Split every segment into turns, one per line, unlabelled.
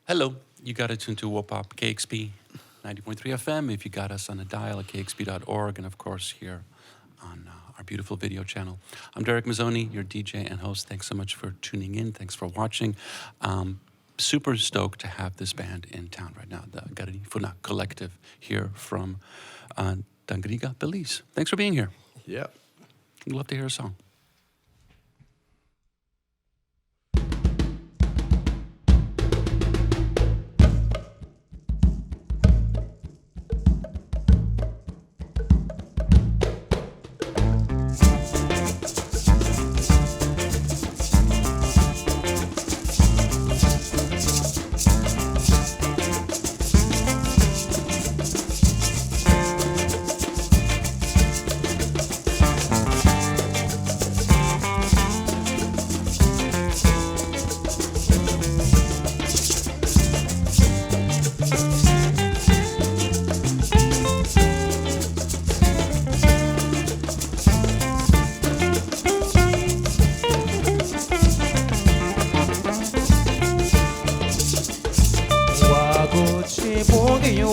Hello, you got it tuned to WOPOP KEXP 90.3 FM. If you got us on a dial at kexp.org, and of course here on our beautiful video channel. I'm Darek Mazzone, your DJ and host. Thanks so much for tuning in. Thanks for watching. Super stoked to have this band in town right now, the Garifuna Collective here from Tangriga, Belize. Thanks for being here.
Yeah.
I'd love to hear a song.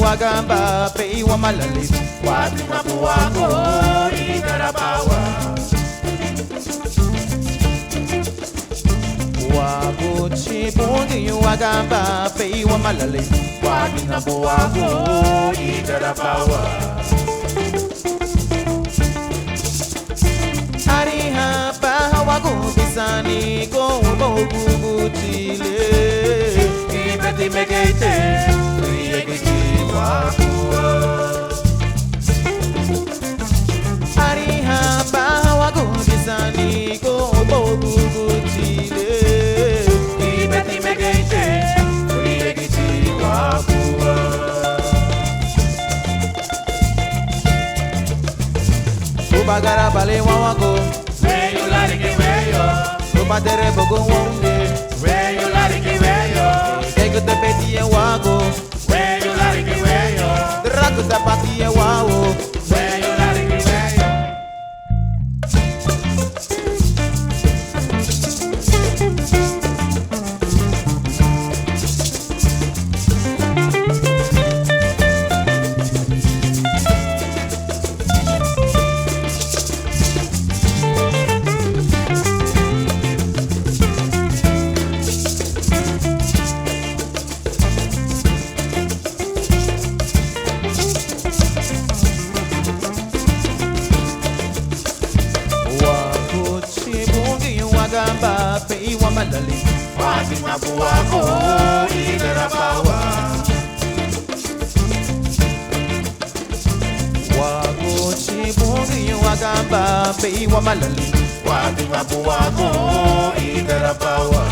Wagamba pei wa malali wati mapu wako igarabawa wako chibundi wagamba pei wa malali wati mapu wako igarabawa ariha pa wako bisani ko bogu chile ibeti megeite Ariha bawa gudisani ko bogu chile ibeti megeite uyegiti wakua ubagara bale wawago weyo larike weyo ubatere bogo wonde weyo larike weyo ego te peti wago weyo larike weyo drago zapati wawo weyo larike weyo pei wa malali wati mapu wako igarabawa wako chibungi wagamba pei wa malali wati mapu wako igarabawa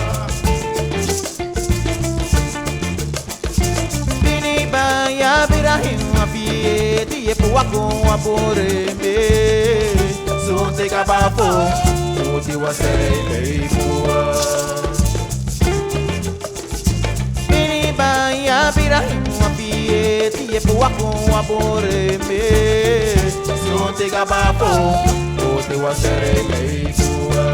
bini ba ya birahim afie tie wako aporeme zonte kabapo Oti wasere leifua Bini baya birahim wapie Tiepu wako waboreme Sonte gabapo Oti wasere leifua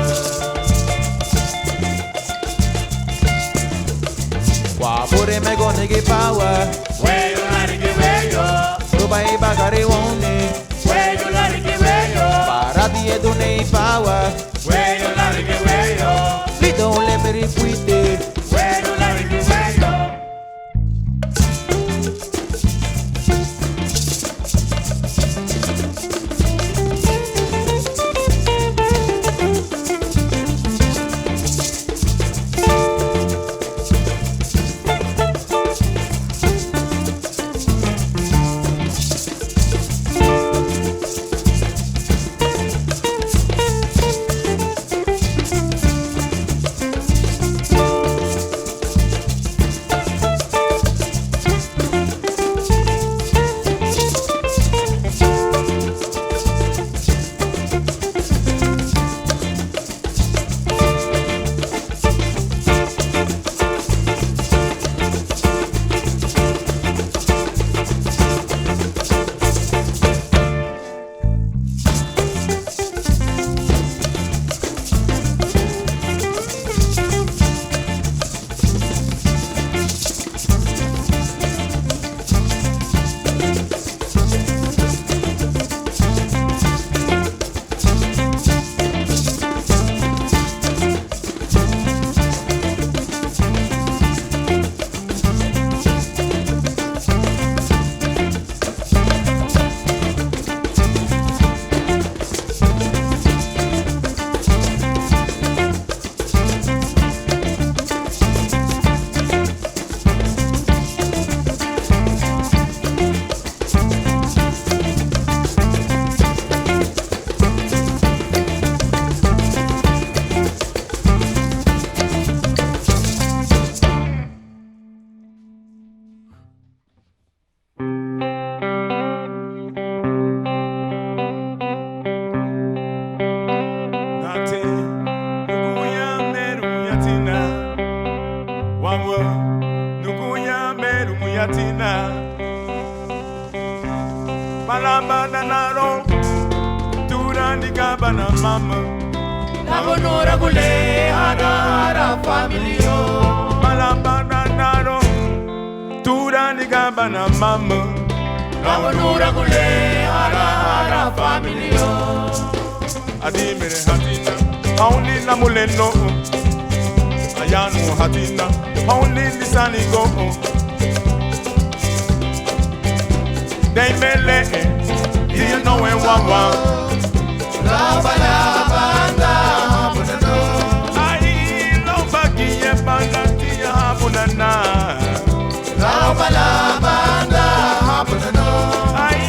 Waboreme gonege pawa Weyo larike weyo Ruba iba gare wone Weyo larike weyo Parati edune pawa Weyo larike weyo Lido lemeri fuite Weyo larike weyo Nukuya meru muyatina Balamba nanaro Turandi kabana mama Nagonora gule hara familio Balamba nanaro Turandi kabana mama Nagonora gule hara familio Adimere hatina Auni na muleno Ayanu hatina Auni lisani go They mele You know when wawa Lava la banda Habunano Ai Lova kiye banda Tia habunana Lava la banda Habunano Ai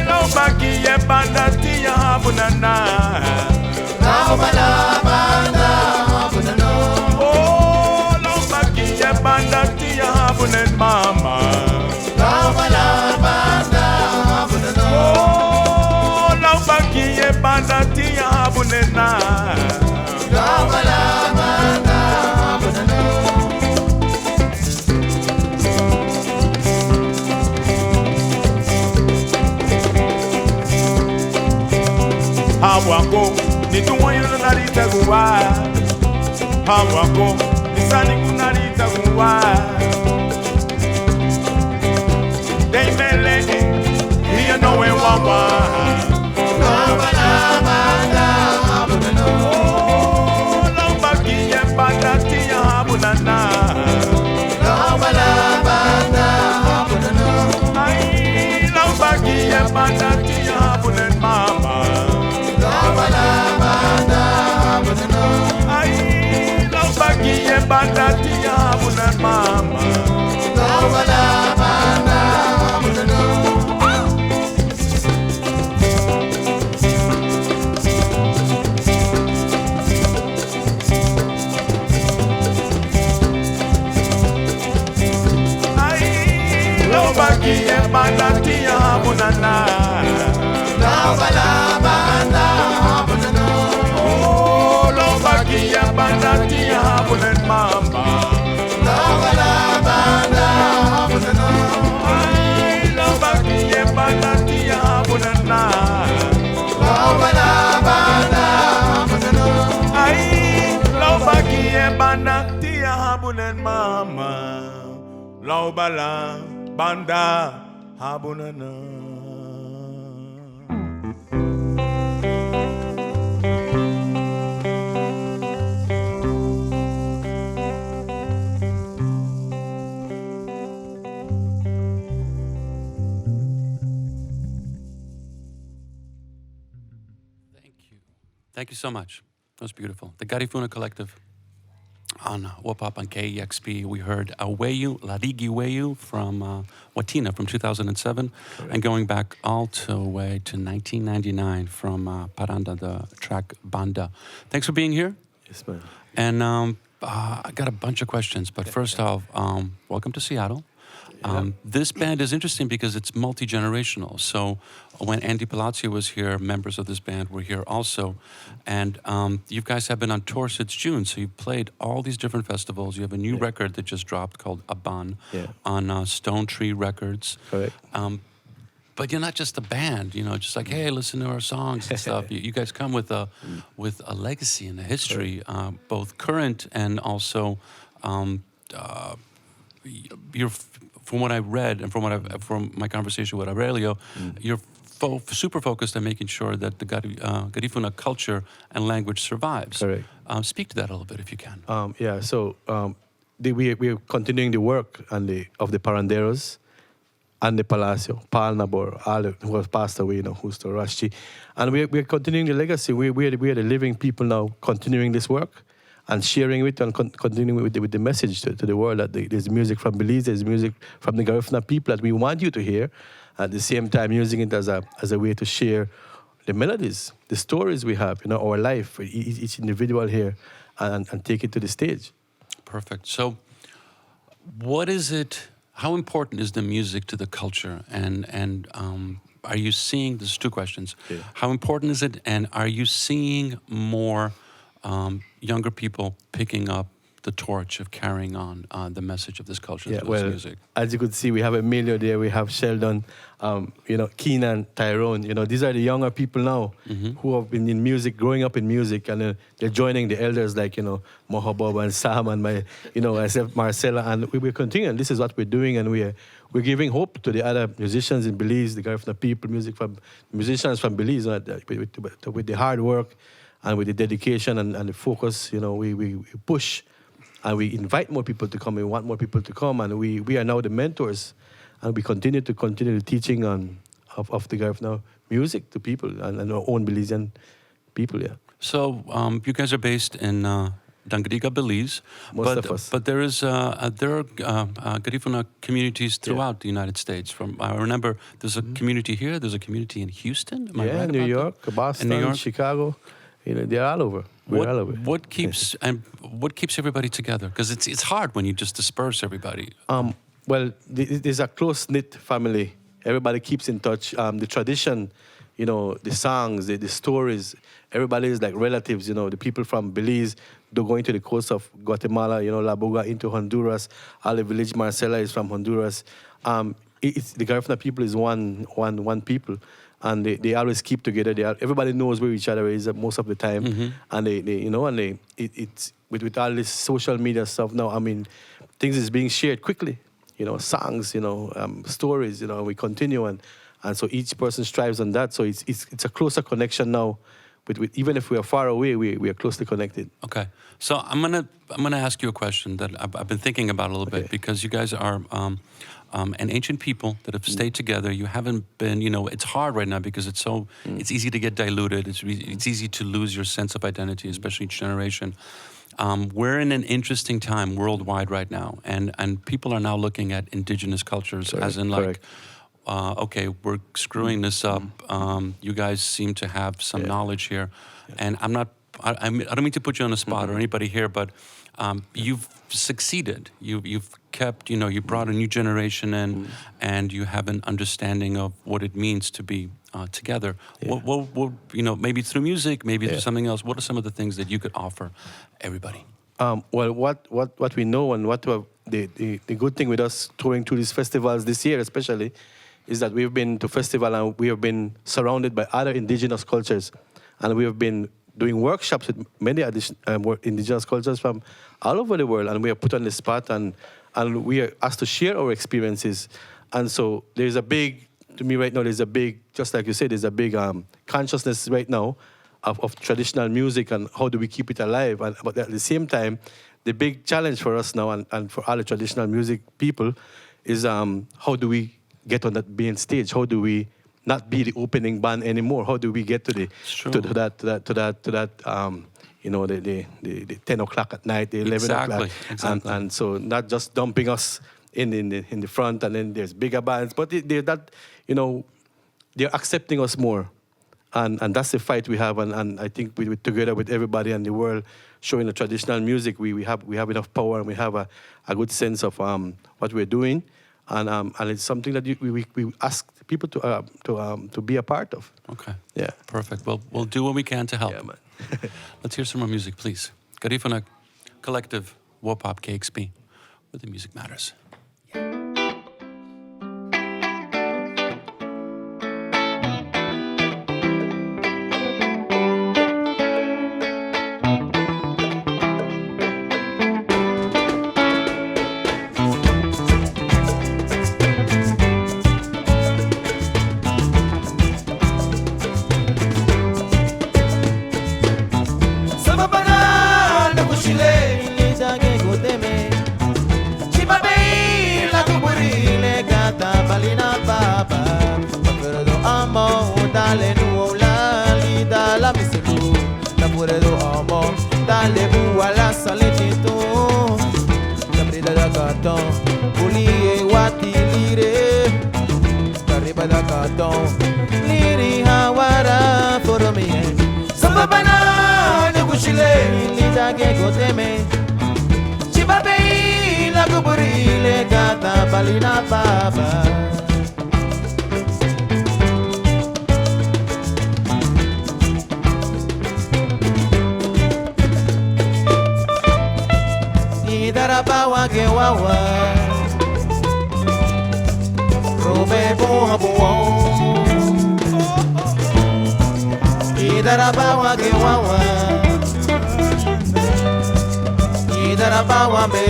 Lova kiye banda Tia habunana Lava la banda Habunano Oh Lova kiye banda Tia habunan mama Lava la banda Habunano Oh Lova kiye banda Tia habunena Lava la banda Habunano Hawako, nituwayo narita guwa Hawako, nisani kunarita guwa They mele, hiya nowe wawa Lava la banda, habunano Oh, lava kiye banda, tiya habunana Lava la banda, habunano Ay, lava kiye banda, tiya habunan mama Lava la banda, habunano Ay, lava kiye banda, tiya habunan mama Lava la banda, habunano Kiye banda tia habunana Lava la banda habunano Oh, lova kiye banda tia habunan mama Lava la banda habunano Ay, lova kiye banda tia habunana Lava la banda habunano Ay, lova kiye banda tia habunan mama Lova la Banda habunana
Thank you so much. That was beautiful. The Garifuna Collective on Wop-Up on KEXP. We heard Weyu, Rigi Weyu from Watina from 2007. Correct. And going back all the way to 1999 from Paranda, the track Banda. Thanks for being here.
Yes, man.
And I got a bunch of questions, but first off, welcome to Seattle. This band is interesting because it's multi-generational. So when Andy Palazzo was here, members of this band were here also. And you guys have been on tour since June. So you've played all these different festivals. You have a new record that just dropped called Aban on Stone Tree Records.
Correct.
But you're not just a band, you know, just like, hey, listen to our songs and stuff. You guys come with a legacy and a history, both current and also you're, from what I read and from my conversation with Aurelio, you're super focused on making sure that the Garifuna culture and language survives.
Correct.
Speak to that a little bit if you can.
So we're continuing the work of the Paranderos and the Palacio, Paul Nabor, who has passed away, you know, who's the Rossi. And we're continuing the legacy. We are the living people now, continuing this work and sharing it and continuing with the message to the world that there's music from Belize, there's music from the Garifuna people that we want you to hear. At the same time, using it as a way to share the melodies, the stories we have, you know, our life, each individual here, and take it to the stage.
Perfect. So, what is it? How important is the music to the culture? And are you seeing? There's two questions. Yeah. How important is it? And are you seeing more younger people picking up the torch of carrying on the message of this culture through
well,
this music?
as you could see, we have Emilio there, we have Sheldon, Keenan, Tyrone. These are the younger people now who have been in music, growing up in music, and they're joining the elders like, Mohabob and Sam and myself, Marcella, and we're continuing. This is what we're doing, and we're giving hope to the other musicians in Belize, the Garifuna people, musicians from Belize, with the hard work and with the dedication and the focus. We push. And we invite more people to come. We want more people to come, and we are now the mentors, and we continue the teaching of the Garifuna music to people and our own Belizean people. Yeah.
So you guys are based in Dangadiga, Belize,
Most of us.
But there are Garifuna communities throughout the United States. I remember there's a community here. There's a community in Houston. Am I right
New
about
York,
that?
Boston,
New York?
Chicago. They're all over. We're all over.
What keeps everybody together? Because it's hard when you just disperse everybody.
Well, there's a close-knit family. Everybody keeps in touch. The tradition, the songs, the stories, everybody is like relatives. The people from Belize, they're going to the coast of Guatemala, La Boga, into Honduras. All the village Marcella is from Honduras. The Garifuna people is one people. And they always keep together. Everybody knows where each other is most of the time, and it's with all this social media stuff now. I mean, things is being shared quickly. Songs, stories. We continue, and so each person strives on that. So it's a closer connection now. With even if we are far away, we are closely connected.
Okay, so I'm gonna ask you a question that I've been thinking about a little bit, because you guys are an ancient people that have stayed together. You haven't been, it's hard right now because it's easy to get diluted. It's easy to lose your sense of identity, especially each generation. We're in an interesting time worldwide right now, and people are now looking at indigenous cultures as in like, okay, we're screwing this up. You guys seem to have some knowledge here, and I don't mean to put you on the spot or anybody here, but you've succeeded. You've kept, you brought a new generation in, and you have an understanding of what it means to be together.
Yeah.
What maybe through music, maybe through something else. What are some of the things that you could offer everybody?
Well, what we know, and what the good thing with us touring to these festivals this year especially, is that we've been to festival and we have been surrounded by other indigenous cultures, and we have been doing workshops with many indigenous cultures from all over the world, and we are put on the spot, and we are asked to share our experiences. And so there's a big, to me right now, just like you said, there's a big consciousness right now of traditional music and how do we keep it alive. But at the same time, the big challenge for us now and for all the traditional music people is how do we get on that main stage? How do we not be the opening band anymore? How do we get to the 10 o'clock at night, the 11 o'clock?
Exactly.
And so not just dumping us in the front, and then there's bigger bands, but they're accepting us more. And that's the fight we have, and I think we together with everybody in the world showing the traditional music, we have enough power, and we have a good sense of what we're doing. And it's something that we ask people to be a part of.
Okay.
Yeah.
Perfect. Well, we'll do what we can to help.
Yeah, man.
Let's hear some more music, please. Garifuna Collective, Wopop KEXP, where the music matters.
Gudemei Chibabe la kuburile kata balina baba power. Robe boa boa. Idara bawa ke wawa. Idara bawa me.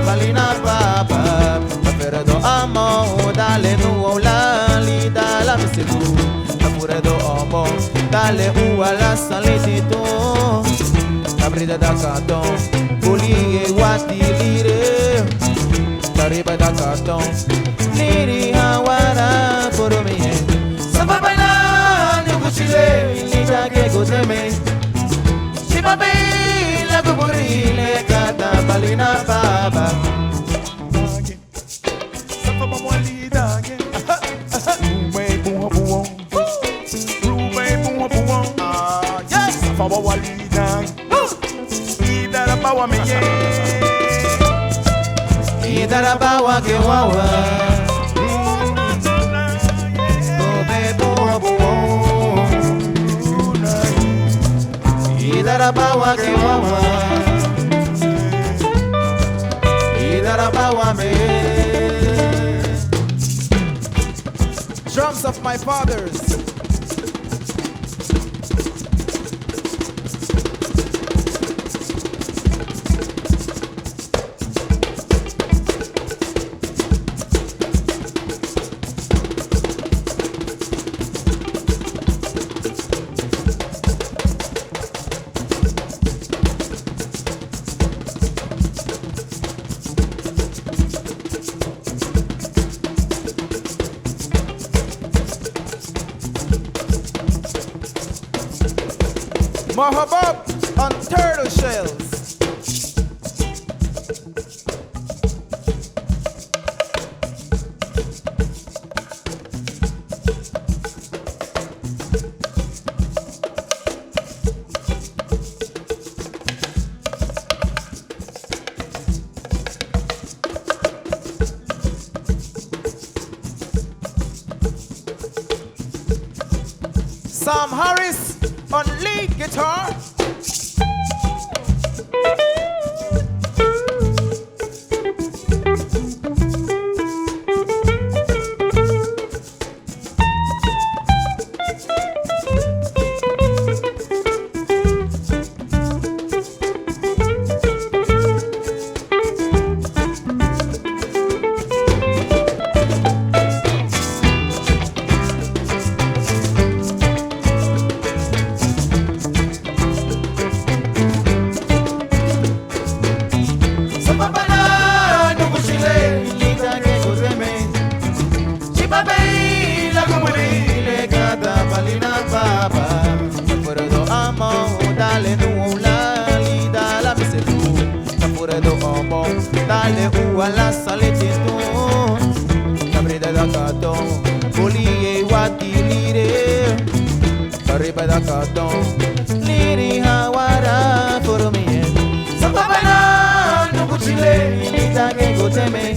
Palina papa, aferado amo, dale nu la li dala misilu, aferado amo, dale la salitito, abrida da cartão, bolie wati lire, tariba da cartão, liri hawara koromie, samba bana ni kuchile, lida ke Gudemei, shibabe la kuburile kata palina papa. Idarabawa ke wawa. Idarabawa ke wawa. Idarabawa me. Drums of my fathers. Mahabub on turtle shells. Sam Harris on lead guitar. Dale la saletito, cabrida da cartão, bolie wati lire, arriba da cartão, liri hawara for me. Samba bana no kuchile, nita ke Gudemei,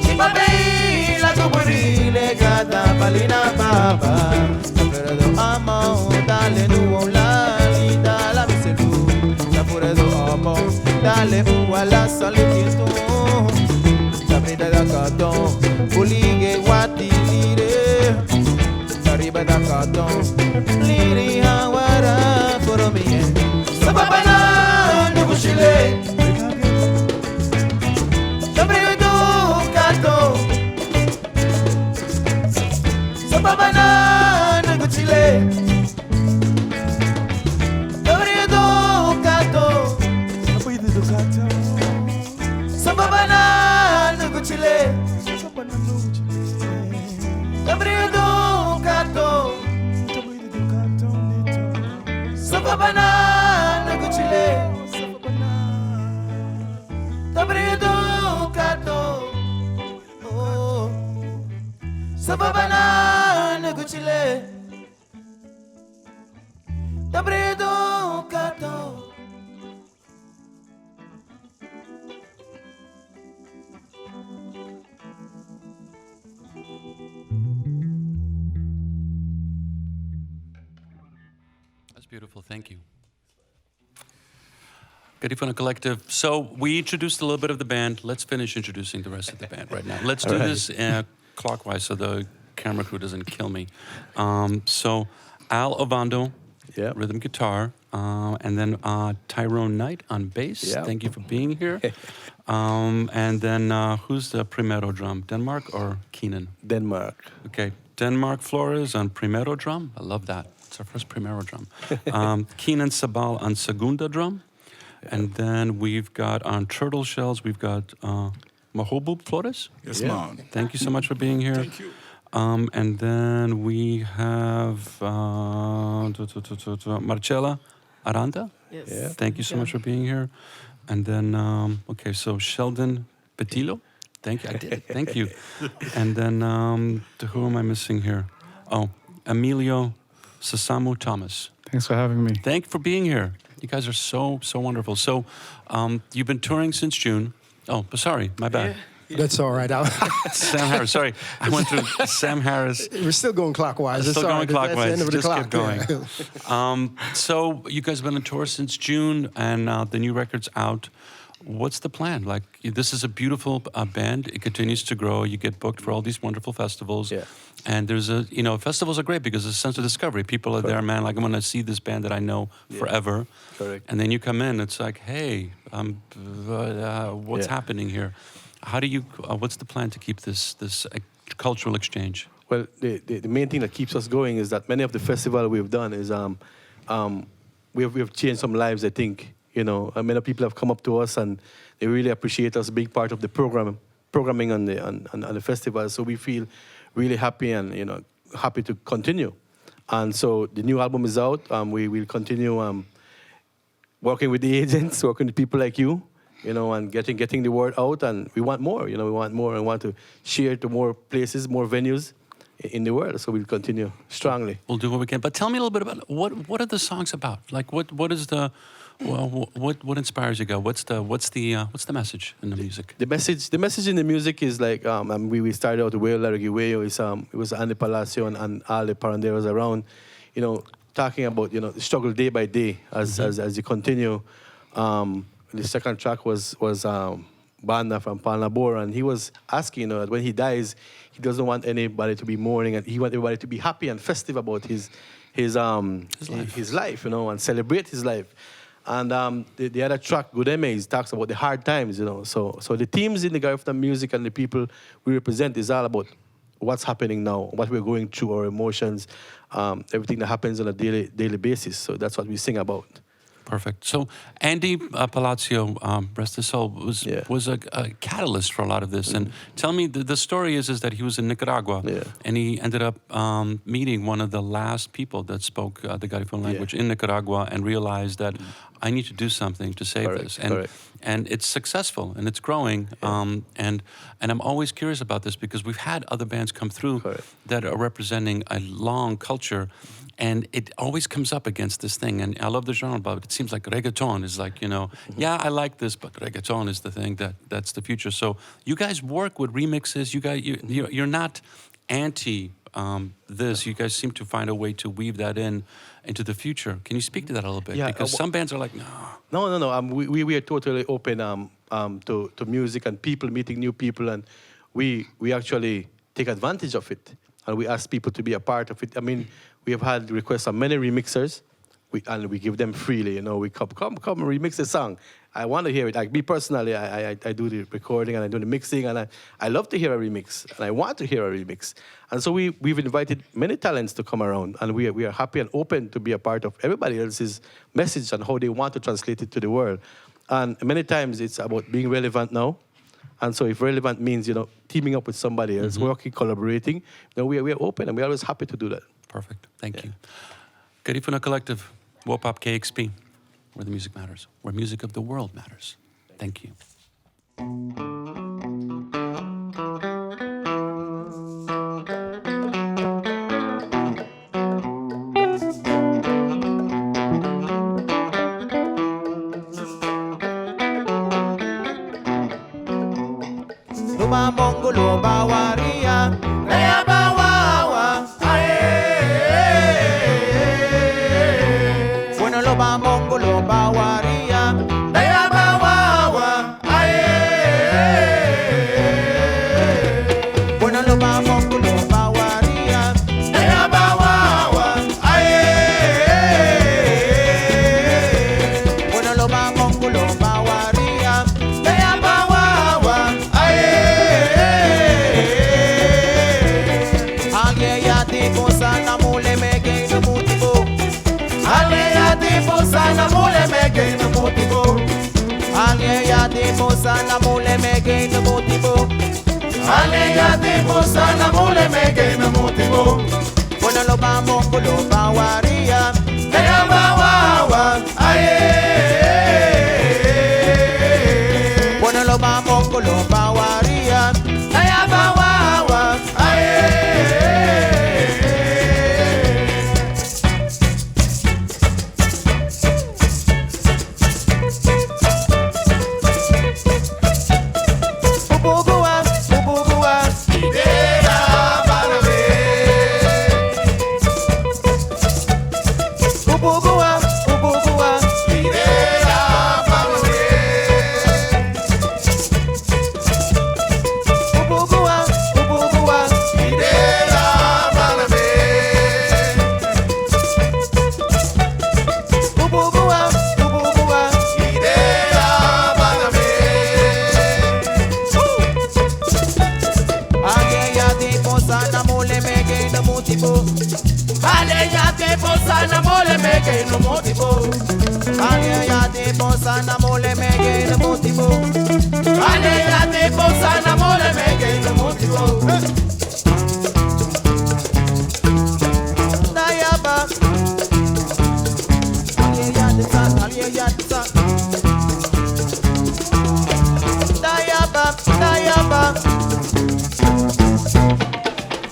chibabe la kuburile gata palina papa, cabrida amo, dale la li dala miselu, cabrida amo. Dale la saletito, cabrida da cartão, bolie wati lire, arriba da cartão, liri hawara for me. Samba bana no kuchile, cabrida do cartão, samba bana no kuchile. Samba bana no kuchile, cabrida do cartão, samba bana no kuchile, cabrida do cartão. Sababana Nuguchile Tabredo Kato
That's beautiful. Thank you. Garifuna Collective. So we introduced a little bit of the band. Let's finish introducing the rest of the band right now. Let's do this clockwise so the camera crew doesn't kill me. So Al Ovando, rhythm guitar, and then Tyrone Knight on bass.
Yep.
Thank you for being here. And then who's the primero drum? Denmark or Keenan?
Denmark.
Okay, Denmark Flores on primero drum. I love that. It's our first primero drum. Keenan Sabal on segunda drum. And then we've got on turtle shells, we've got Mahobub Flores.
Yes, ma'am.
Thank you so much for being here.
Thank you.
And then we have Marcella Aranda.
Yes.
Yeah.
Thank you so much for being here. And then, okay, so Sheldon Petillo. Thank you. I did it. Thank you. And then, who am I missing here? Oh, Emilio Sasamu Thomas.
Thanks for having me.
Thank you for being here. You guys are so wonderful. So, you've been touring since June. Oh, sorry, my bad.
That's all right.
Sam Harris. Sorry, I went through Sam Harris.
We're still going clockwise.
Still going clockwise.
That's the end of the
Just
clock.
keep going. So you guys have been on tour since June, and the new record's out. What's the plan? Like, this is a beautiful band. It continues to grow. You get booked for all these wonderful festivals.
Yeah.
And there's festivals are great because there's a sense of discovery. People are there, man. Like, I'm going to see this band that I know forever.
Correct.
And then you come in, it's like, hey, what's happening here? How do you? What's the plan to keep this cultural exchange?
Well, the main thing that keeps us going is that many of the festivals we've done is we've changed some lives. I think many people have come up to us and they really appreciate us being part of the programming on the festival. So we feel really happy and happy to continue. And so the new album is out. We will continue working with the agents, working with people like you. And getting the word out, and we want more. We want more and want to share to more places, more venues in the world. So we'll continue strongly.
We'll do what we can. But tell me a little bit about what are the songs about? Like what is the what inspires you guys? What's the message in the music?
The message in the music is like we started out with Weyu. It was Andy Palacio and all the paranderos around. Talking about the struggle day by day as you continue. The second track was Banda from Palnabor, and he was asking, that when he dies, he doesn't want anybody to be mourning, and he wants everybody to be happy and festive about his life, and celebrate his life. And the other track, Gudemei, talks about the hard times, So the themes in the Garifuna music and the people we represent is all about what's happening now, what we're going through, our emotions, everything that happens on a daily basis. So that's what we sing about.
Perfect. So Andy Palacio, rest his soul, was a catalyst for a lot of this. And tell me, the story is that he was in Nicaragua, and he ended up meeting one of the last people that spoke the Garifuna language in Nicaragua, and realized that I need to do something to save this. And it's successful and it's growing. And I'm always curious about this because we've had other bands come through that are representing a long culture. And it always comes up against this thing. And I love the genre, but it seems like reggaeton is like, yeah, I like this, but reggaeton is the thing that's the future. So you guys work with remixes. You're not anti this. You guys seem to find a way to weave that into the future. Can you speak to that a little bit?
Yeah,
because some bands are like, no.
No. We are totally open to music and people, meeting new people. And we actually take advantage of it. And we ask people to be a part of it. I mean, we have had requests from many remixers, and we give them freely. We come remix the song. I want to hear it. Like me personally, I do the recording and I do the mixing, and I love to hear a remix, and I want to hear a remix. And so we've invited many talents to come around, and we are happy and open to be a part of everybody else's message and how they want to translate it to the world. And many times it's about being relevant now. And so if relevant means, teaming up with somebody else, working, collaborating, we are open, and we're always happy to do that.
Perfect. Thank you. Garifuna Collective, Wopop KEXP, where the music matters, where music of the world matters. Thank you.
loba Mongulu bawaria, daya bawawa, aye. Bueno loba Mongulu bawaria, daya bawawa, aye. Bueno loba Mongulu bawaria, daya bawawa, aye. Bueno loba Mongulu bawaria, daya bawawa, aye. Alaia tipo sana mule mege no motivo. Alaia tipo sana mule mege no motivo. Alaia tipo sana mule mege no motivo. Alaia tipo sana mule mege no motivo. Bueno lo vamos con lo bawaria, daya bawawa, aye. Bueno lo vamos con lo bawaria, daya bawawa, aye. Ubugua, ubugua, idea para ver. Ubugua, ubugua, idea para ver. Ubugua, ubugua, idea para ver. Ubugua, ubugua, idea para ver. Alaia tipo sana mole mege no motivo. Alaia tipo sana mole mege no motivo. Alaia tipo sana mole mege no motivo. Alaia tipo sana mole mege no motivo. Dayaba. Alaia de san, alaia de san. Dayaba, dayaba.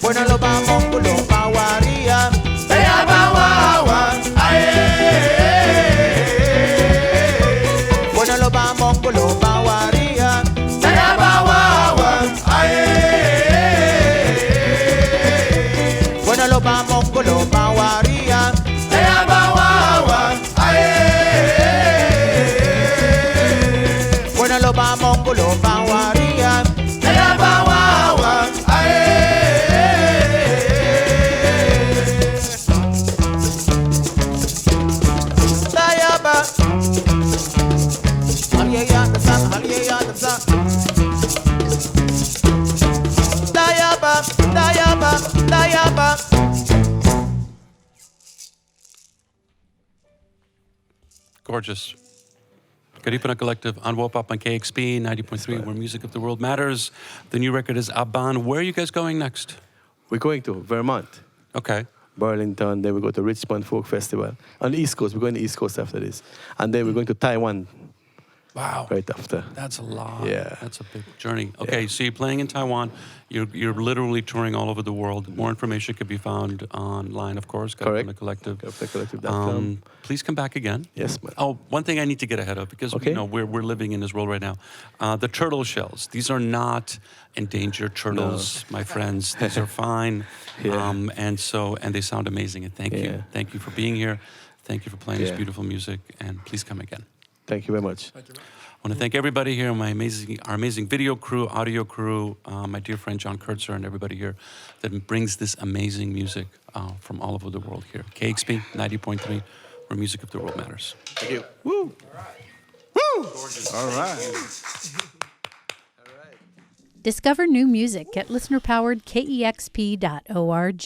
Bueno lo vamos con lo bawaria, daya bawawa, aye. Bueno lo vamos con lo bawaria, daya bawawa, aye. Bueno lo vamos con lo bawaria, daya bawawa, aye. Bueno lo vamos con lo bawaria, daya bawawa, aye. Dayaba, Alaia the sun, Alaia the sun. Dayaba, dayaba, dayaba.
Gorgeous. Garifuna Collective on Wopop on KEXP 90.3, where music of the world matters. The new record is Aban. Where are you guys going next?
We're going to Vermont,
Okay.
Burlington, then we go to Richmond Folk Festival. On the East Coast, we're going to the East Coast after this. And then we're going to Taiwan
Wow.
right after.
That's a lot.
Yeah.
That's a big journey. Okay, so you're playing in Taiwan. You're literally touring all over the world. More information could be found online, of course.
Correct.
Garifuna Collective.
Garifuna.com.
Please come back again.
Yes, man.
Oh, one thing I need to get ahead of, because
Okay.
you know we're living in this world right now. The turtle shells. These are not endangered turtles, my friends. These are fine.
Yeah.
And they sound amazing. And thank you.
Yeah.
Thank you for being here. Thank you for playing this
Yeah.
beautiful music. And please come again.
Thank you very much.
I want to thank everybody here, our amazing video crew, audio crew, my dear friend John Kurtzer, and everybody here that brings this amazing music from all over the world here. KEXP 90.3, where music of the world matters.
Thank you. Woo!
All right.
Discover new music at listener-powered KEXP.org.